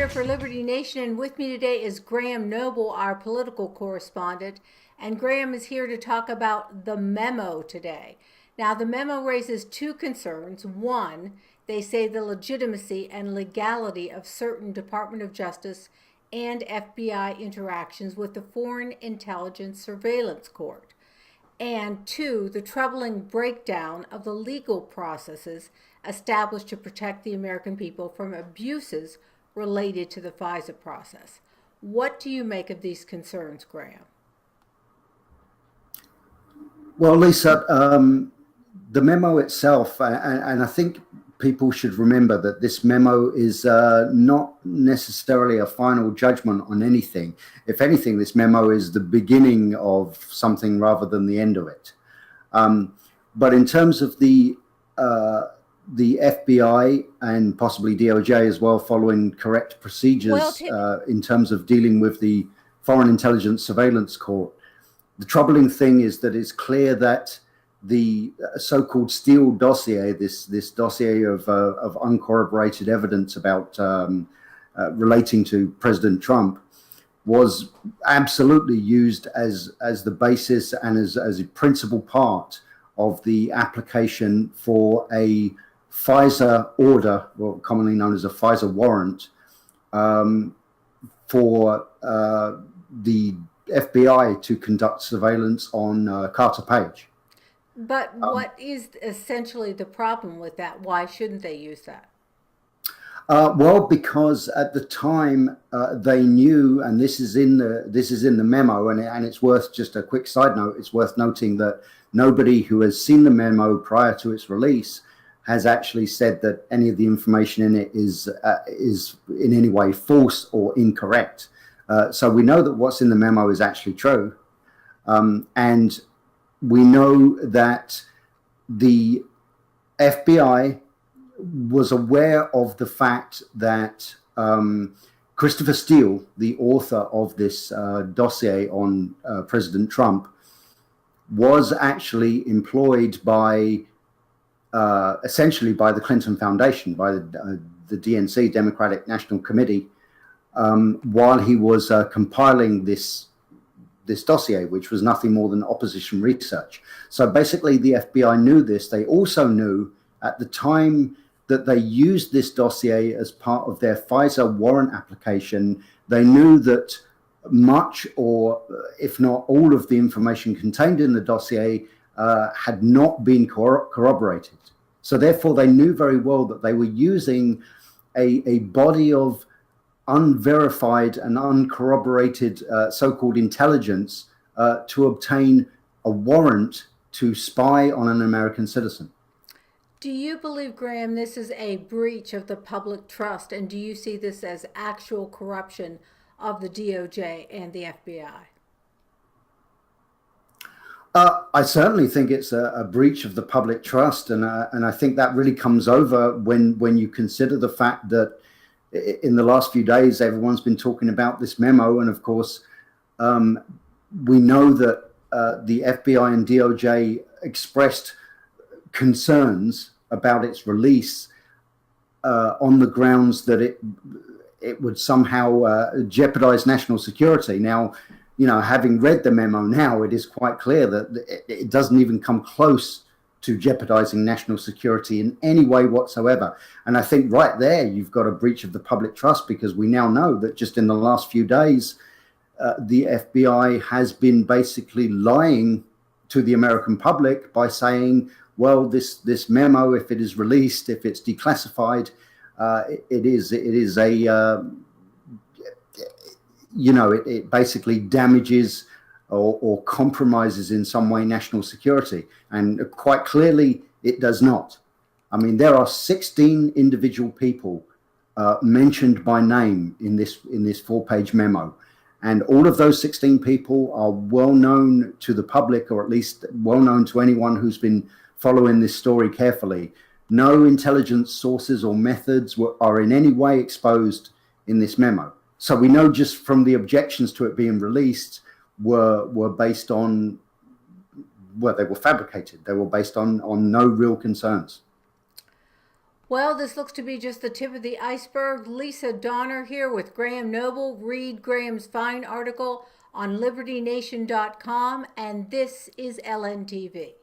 here for Liberty Nation, and with me today is Graham Noble, our political correspondent. And Graham is here to talk about the memo today. Now, the memo raises two concerns. One, they say the legitimacy and legality of certain Department of Justice and FBI interactions with the Foreign Intelligence Surveillance Court. And two, the troubling breakdown of the legal processes established to protect the American people from abuses related to the FISA process. What do you make of these concerns, Graham? Well, Lisa, the memo itself, and I think people should remember that this memo is not necessarily a final judgment on anything. If anything, this memo is the beginning of something rather than the end of it. But in terms of the FBI and possibly DOJ as well, following correct procedures in terms of dealing with the Foreign Intelligence Surveillance Court, the troubling thing is that it's clear that the so-called Steele dossier, this dossier of uncorroborated evidence about relating to President Trump, was absolutely used as the basis and as a principal part of the application for a FISA order, or commonly known as a FISA warrant, for the FBI to conduct surveillance on Carter Page. But what is essentially the problem with that? Why shouldn't they use that? Well, because at the time they knew, and this is in the memo, and it's worth, just a quick side note, it's worth noting that nobody who has seen the memo prior to its release has actually said that any of the information in it is in any way false or incorrect. So we know that what's in the memo is actually true, and we know that the FBI was aware of the fact that Christopher Steele, the author of this dossier on President Trump, was actually employed by essentially by the Clinton Foundation, by the DNC, Democratic National Committee, while he was compiling this dossier, which was nothing more than opposition research. So basically the FBI knew this. They also knew at the time that they used this dossier as part of their FISA warrant application, they knew that much, or if not all, of the information contained in the dossier had not been corroborated. So therefore they knew very well that they were using a body of unverified and uncorroborated so-called intelligence to obtain a warrant to spy on an American citizen. Do you believe, Graham, this is a breach of the public trust, and do you see this as actual corruption of the DOJ and the FBI? I certainly think it's a breach of the public trust, and I think that really comes over when you consider the fact that in the last few days, everyone's been talking about this memo. And of course, we know that the FBI and DOJ expressed concerns about its release on the grounds that it would somehow jeopardize national security. Now, you know, having read the memo now, it is quite clear that it doesn't even come close to jeopardizing national security in any way whatsoever. And I think right there, you've got a breach of the public trust, because we now know that just in the last few days, the FBI has been basically lying to the American public by saying, well, this memo, if it is released, if it's declassified, it is a, you know, it basically damages or compromises in some way national security. And quite clearly, it does not. I mean, there are 16 individual people mentioned by name in this 4-page memo. And all of those 16 people are well known to the public, or at least well known to anyone who's been following this story carefully. No intelligence sources or methods are in any way exposed in this memo. So we know just from the objections to it being released were based on, well, they were fabricated. They were based on no real concerns. Well, this looks to be just the tip of the iceberg. Lisa Donner here with Graham Noble. Read Graham's fine article on libertynation.com, and this is LNTV.